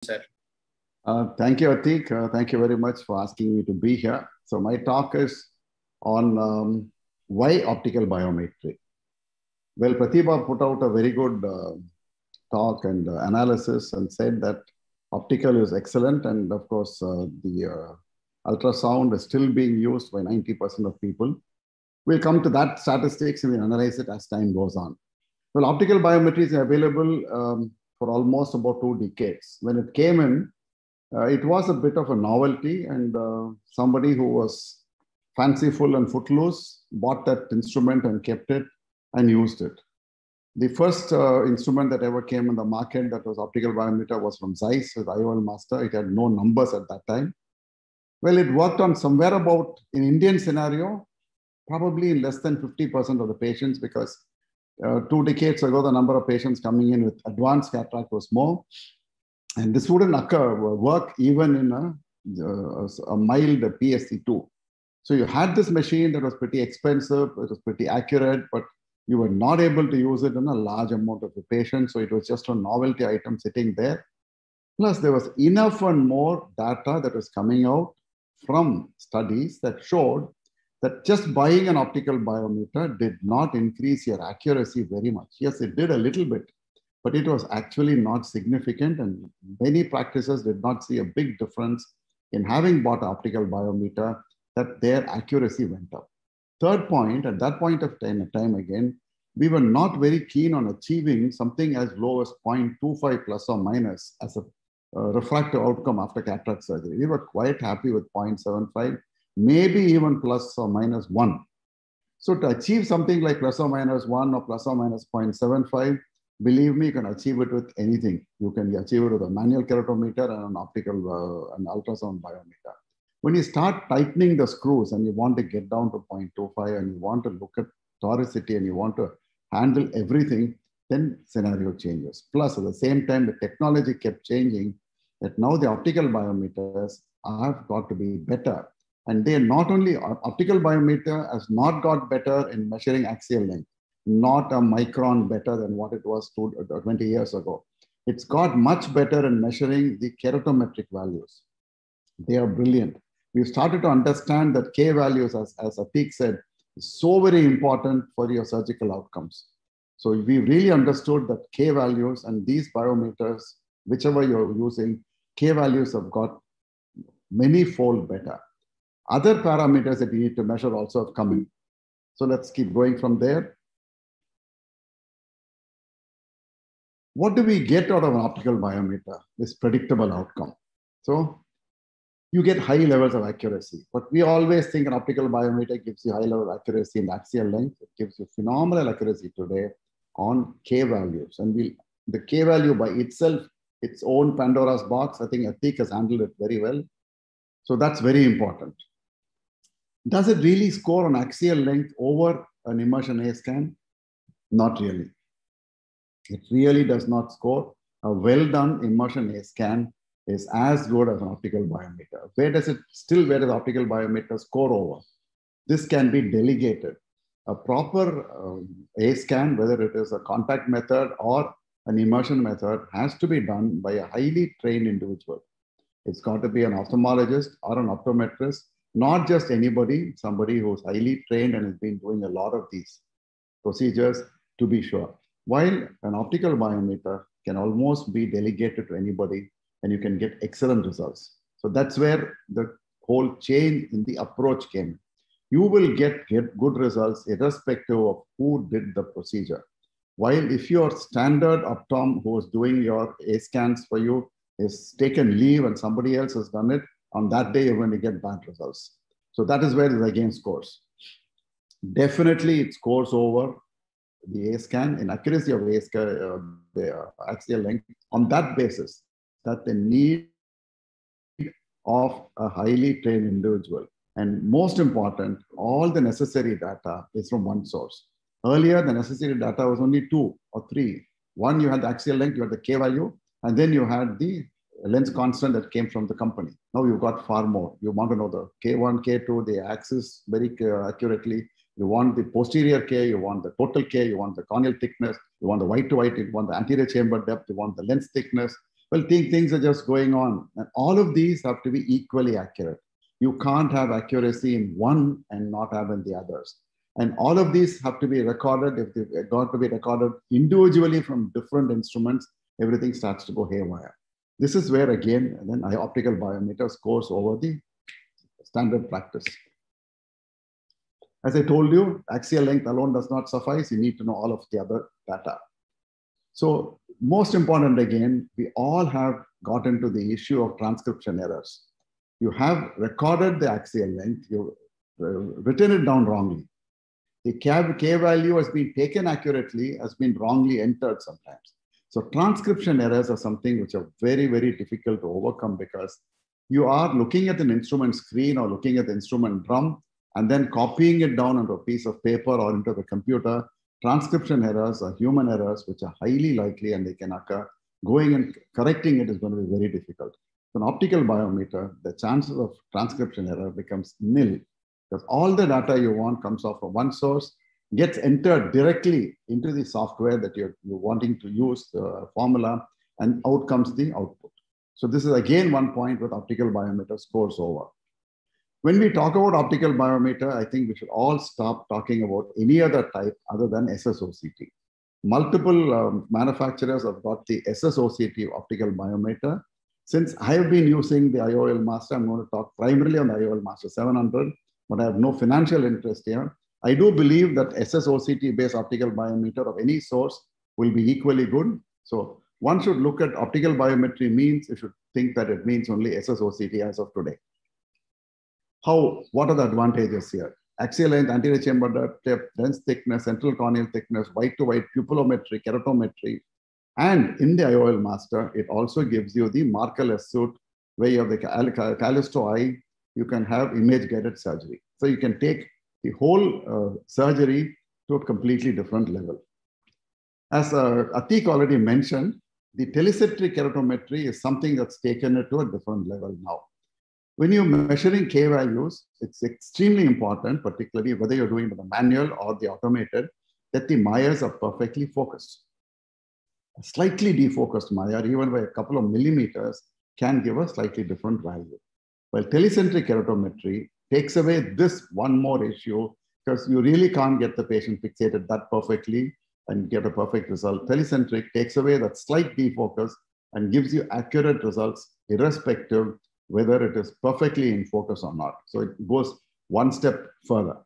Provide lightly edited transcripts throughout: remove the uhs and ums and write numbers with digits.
sir. Thank you, Atik. Thank you very much for asking me to be here. So my talk is on why optical biometry. Well, Pratibha put out a very good talk and analysis and said that optical is excellent. And of course, the ultrasound is still being used by 90% of people. We'll come to that statistics and we'll analyze it as time goes on. Well, optical biometry is available for almost about 2 decades. When it came in, it was a bit of a novelty, and somebody who was fanciful and footloose bought that instrument and kept it and used it. The first instrument that ever came in the market that was optical biometer was from Zeiss with IOL Master. It had no numbers at that time. Well, it worked on somewhere about, in Indian scenario, probably in less than 50% of the patients, because 2 decades ago, the number of patients coming in with advanced cataract was more. And this wouldn't work even in a mild PSC2. So you had this machine that was pretty expensive, it was pretty accurate, but you were not able to use it in a large amount of the patients. So it was just a novelty item sitting there. Plus, there was enough and more data that was coming out from studies that showed that just buying an optical biometer did not increase your accuracy very much. Yes, it did a little bit, but it was actually not significant, and many practices did not see a big difference in having bought an optical biometer, that their accuracy went up. Third point, at that point of time again, we were not very keen on achieving something as low as 0.25 plus or minus as a refractive outcome after cataract surgery. We were quite happy with 0.75, maybe even plus or minus 1. So to achieve something like plus or minus 1 or plus or minus 0.75, believe me, you can achieve it with anything. You can achieve it with a manual keratometer and an optical and ultrasound biometer. When you start tightening the screws and you want to get down to 0.25 and you want to look at toricity and you want to handle everything, then scenario changes. Plus, at the same time, the technology kept changing, that now the optical biometers have got to be better. And they not only, optical biometer has not got better in measuring axial length, not a micron better than what it was 20 years ago. It's got much better in measuring the keratometric values. They are brilliant. We've started to understand that K values, as Atik said, is so very important for your surgical outcomes. So we really understood that K values and these biometers, whichever you're using, K values have got many-fold better. Other parameters that you need to measure also have come in. So let's keep going from there. What do we get out of an optical biometer? This predictable outcome. So you get high levels of accuracy, but we always think an optical biometer gives you high level of accuracy in axial length. It gives you phenomenal accuracy today on K values. And the K value by itself, its own Pandora's box, I think Atik has handled it very well. So that's very important. Does it really score on axial length over an immersion A scan? Not really. It really does not score. A well-done immersion A scan is as good as an optical biometer. Where does optical biometer score over? This can be delegated. A proper A scan, whether it is a contact method or an immersion method, has to be done by a highly trained individual. It's got to be an ophthalmologist or an optometrist, not just anybody, somebody who's highly trained and has been doing a lot of these procedures to be sure. While an optical biometer can almost be delegated to anybody and you can get excellent results. So that's where the whole change in the approach came. You will get good results irrespective of who did the procedure. While if your standard optom who is doing your A scans for you is taken leave and somebody else has done it, on that day you're going to get bad results. So that is where it again scores. Definitely it scores over the A scan in accuracy of A scan, the axial length, on that basis, that the need of a highly trained individual. And most important, all the necessary data is from one source. Earlier, the necessary data was only 2 or 3. One, you had the axial length, you had the K value, and then you had the lens constant that came from the company. Now you've got far more. You want to know the K1, K2, the axis very accurately. You want the posterior K, you want the total K, you want the corneal thickness, you want the white to white, you want the anterior chamber depth, you want the lens thickness. Well, things are just going on. And all of these have to be equally accurate. You can't have accuracy in one and not have in the others. And all of these have to be recorded. If they've got to be recorded individually from different instruments, everything starts to go haywire. This is where, again, then optical biometer scores over the standard practice. As I told you, axial length alone does not suffice. You need to know all of the other data. So most important, again, we all have got into the issue of transcription errors. You have recorded the axial length, you've written it down wrongly. The K value has been taken accurately, has been wrongly entered sometimes. So transcription errors are something which are very, very difficult to overcome, because you are looking at an instrument screen or looking at the instrument drum and then copying it down onto a piece of paper or into the computer. Transcription errors are human errors, which are highly likely and they can occur. Going and correcting it is going to be very difficult. So an optical biometer, the chances of transcription error becomes nil, because all the data you want comes off from one source, gets entered directly into the software that you're wanting to use, the formula, and out comes the output. So this is again one point with optical biometer scores over. When we talk about optical biometer, I think we should all stop talking about any other type other than SSOCT. Multiple manufacturers have got the SSOCT optical biometer. Since I have been using the IOL Master, I'm going to talk primarily on the IOL Master 700, but I have no financial interest here. I do believe that SSOCT-based optical biometer of any source will be equally good. So one should look at optical biometry means, you should think that it means only SSOCT as of today. What are the advantages here? Axial length, anterior chamber depth, lens thickness, central corneal thickness, white to white pupillometry, keratometry. And in the IOL Master, it also gives you the markerless suit, where you have the Callisto eye. You can have image-guided surgery. So you can take the whole surgery to a completely different level. As Atik already mentioned, the telecentric keratometry is something that's taken it to a different level now. When you're measuring K values, it's extremely important, particularly whether you're doing the manual or the automated, that the Mayas are perfectly focused. A slightly defocused Maya, even by a couple of millimeters, can give a slightly different value. Well, telecentric keratometry takes away this one more issue, because you really can't get the patient fixated that perfectly and get a perfect result. Telecentric takes away that slight defocus and gives you accurate results, irrespective whether it is perfectly in focus or not. So it goes one step further.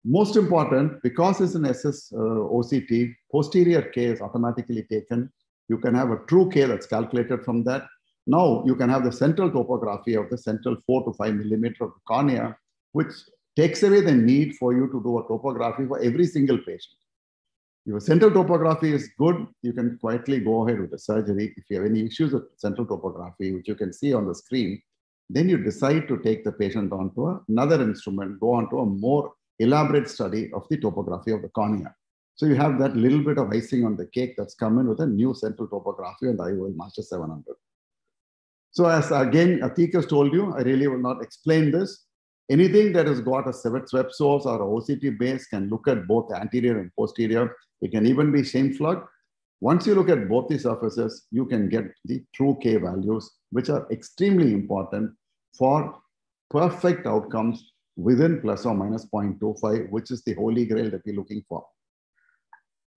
Most important, because it's an SSOCT, posterior K is automatically taken. You can have a true K that's calculated from that. Now you can have the central topography of the central 4 to 5 millimeter of the cornea, which takes away the need for you to do a topography for every single patient. If your central topography is good, you can quietly go ahead with the surgery. If you have any issues with central topography, which you can see on the screen, then you decide to take the patient onto another instrument, go on to a more elaborate study of the topography of the cornea. So you have that little bit of icing on the cake that's come in with a new central topography on the IOL Master 700. So as again, Atik has told you, I really will not explain this. Anything that has got a swept source or a OCT base can look at both the anterior and posterior. It can even be Scheimpflug. Once you look at both the surfaces, you can get the true K values, which are extremely important for perfect outcomes within plus or minus 0.25, which is the holy grail that we're looking for.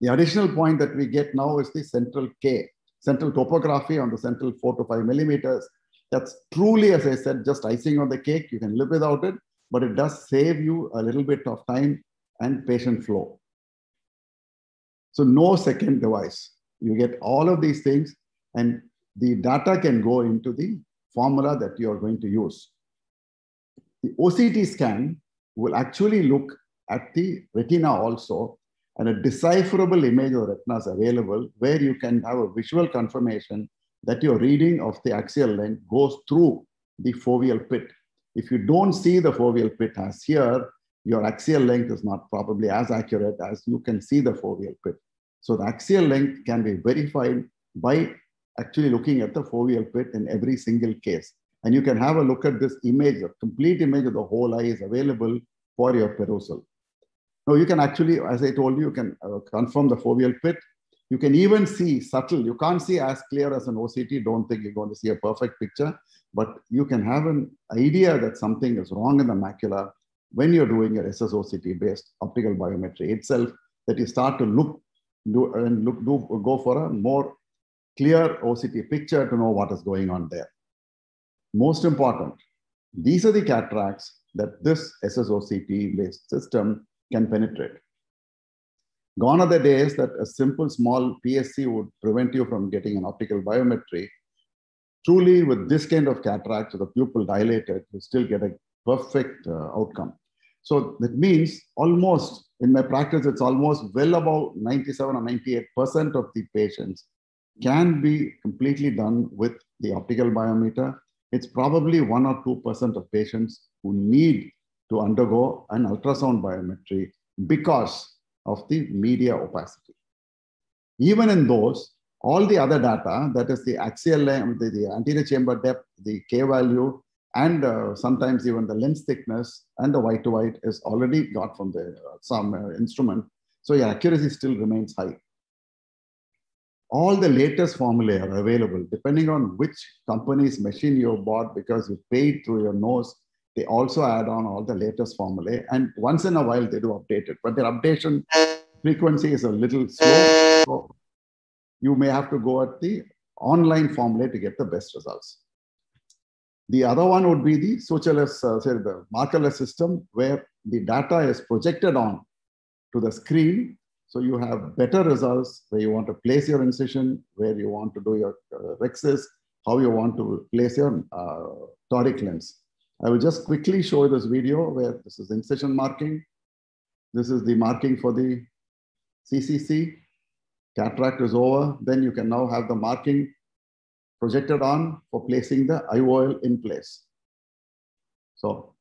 The additional point that we get now is the central K, central topography on the central 4 to 5 millimeters. That's truly, as I said, just icing on the cake. You can live without it, but it does save you a little bit of time and patient flow. So no second device. You get all of these things, and the data can go into the formula that you are going to use. The OCT scan will actually look at the retina also, and a decipherable image of the retina is available, where you can have a visual confirmation that your reading of the axial length goes through the foveal pit. If you don't see the foveal pit as here, your axial length is not probably as accurate as you can see the foveal pit. So the axial length can be verified by actually looking at the foveal pit in every single case. And you can have a look at this image, a complete image of the whole eye is available for your perusal. Now you can actually, as I told you, you can confirm the foveal pit. You can even see subtle. You can't see as clear as an OCT. Don't think you're going to see a perfect picture, but you can have an idea that something is wrong in the macula when you're doing your SSOCT-based optical biometry itself, that you start to go for a more clear OCT picture to know what is going on there. Most important, these are the cataracts that this SSOCT-based system can penetrate. Gone are the days that a simple small PSC would prevent you from getting an optical biometry. Truly, with this kind of cataract, with the pupil dilated, you still get a perfect outcome. So that means almost, in my practice, it's almost well above 97 or 98% of the patients can be completely done with the optical biometer. It's probably 1 or 2% of patients who need to undergo an ultrasound biometry because of the media opacity. Even in those, all the other data, that is the axial length, the anterior chamber depth, the K value, and sometimes even the lens thickness and the white to white is already got from the some instrument. So your accuracy still remains high. All the latest formulae are available depending on which company's machine you bought, because you paid through your nose. They also add on all the latest formulae, and once in a while they do update it, but their updation frequency is a little slow. So you may have to go at the online formulae to get the best results. The other one would be the sutureless, the markerless system, where the data is projected on to the screen. So you have better results where you want to place your incision, where you want to do your rhexis, how you want to place your toric lens. I will just quickly show this video where this is incision marking. This is the marking for the CCC. Cataract is over. Then you can now have the marking projected on for placing the IOL in place. So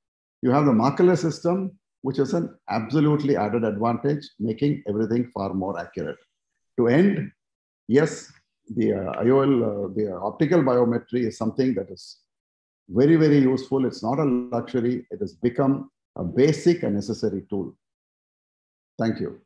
you have the markerless system, which is an absolutely added advantage, making everything far more accurate. To end, yes, the IOL, the optical biometry is something that is very, very useful. It's not a luxury. It has become a basic and necessary tool. Thank you.